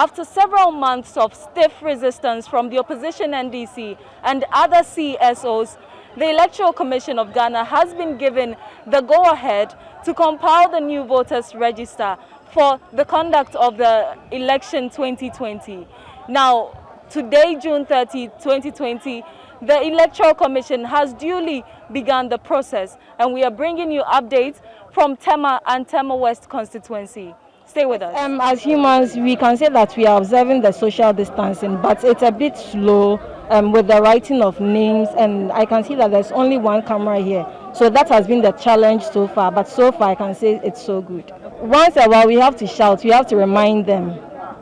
After several months of stiff resistance from the opposition NDC and other CSOs, the Electoral Commission of Ghana has been given the go-ahead to compile the new voters register for the conduct of the election 2020. Now, today, June 30, 2020, the Electoral Commission has duly begun the process, and we are bringing you updates from Tema and Tema West constituency. Stay with us. As humans, we can say that we are observing the social distancing, but it's a bit slow with the writing of names, and I can see that there's only one camera here. So that has been the challenge so far, but so far I can say it's so good. Once in a while we have to shout, we have to remind them.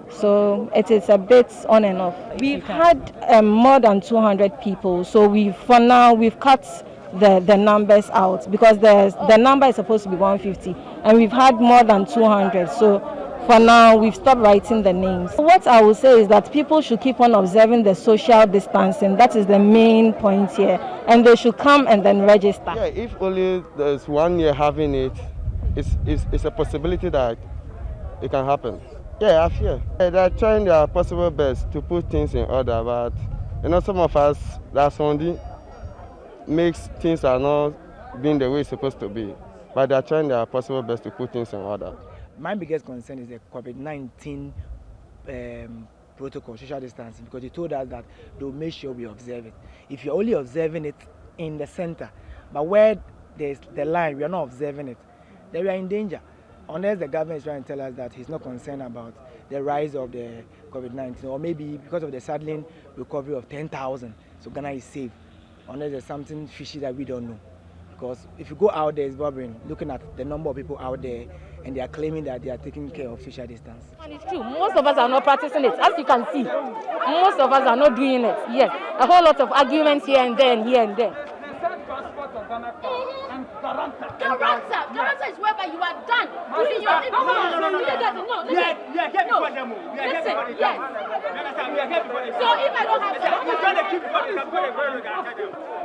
So it is a bit on and off. We've had more than 200 people, so for now we've cut the numbers out because the number is supposed to be 150 and we've had more than 200. So for now we've stopped writing the names. What I will say is that people should keep on observing the social distancing. That is the main point here, and they should come and then register. Yeah, if only there's 1 year having it, it's a possibility that it can happen. Yeah, I fear. They're trying their possible best to put things in order, but some of us, that's only makes things are not being the way it's supposed to be. But they're trying their possible best to put things in order. My biggest concern is the COVID-19 protocol, social distancing, because they told us that they'll make sure we observe it. If you're only observing it in the center, but where there's the line, we are not observing it, then we are in danger. Unless the government is trying to tell us that he's not concerned about the rise of the COVID-19, or maybe because of the sudden recovery of 10,000, so Ghana is safe, unless there's something fishy that we don't know. Because if you go out there, it's bothering, looking at the number of people out there, and they are claiming that they are taking care of social distance. And it's true, most of us are not practicing it, as you can see. Most of us are not doing it, yes. A whole lot of arguments here and there and here and there. Garanta is whereby you are done. Listen, yes. So if I don't have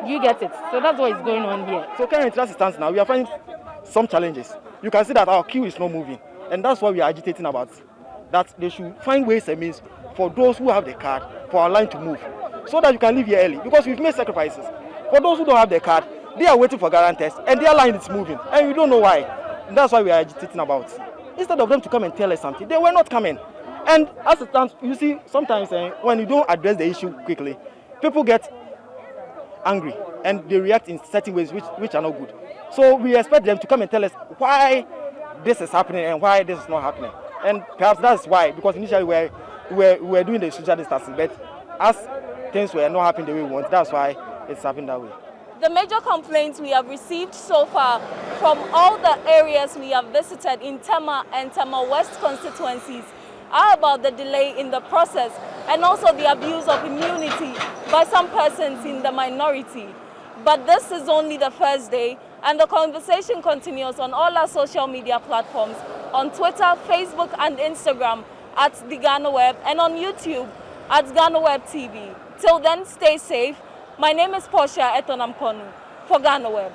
You get it. So that's what is going on here. So currently as it stands now, we are finding some challenges. You can see that our queue is not moving, and that's what we are agitating about. That they should find ways and means for those who have the card for our line to move, so that you can leave here early, because we've made sacrifices. For those who don't have the card, they are waiting for guarantors, and their line is moving, and we don't know why. And that's why we are agitating about. Instead of them to come and tell us something, they were not coming. And as it stands, you see, sometimes when you don't address the issue quickly, people get angry and they react in certain ways which are not good. So we expect them to come and tell us why this is happening and why this is not happening. And perhaps that's why, because initially we were doing the social distancing, but as things were not happening the way we want, that's why it's happening that way. The major complaints we have received so far from all the areas we have visited in Tema and Tema West constituencies are about the delay in the process and also the abuse of immunity by some persons in the minority. But this is only the first day, and the conversation continues on all our social media platforms, on Twitter, Facebook and Instagram at The Ghana Web, and on YouTube at Ghana Web TV. Till then, stay safe. My name is Portia Etonamkonu for Ghana Web.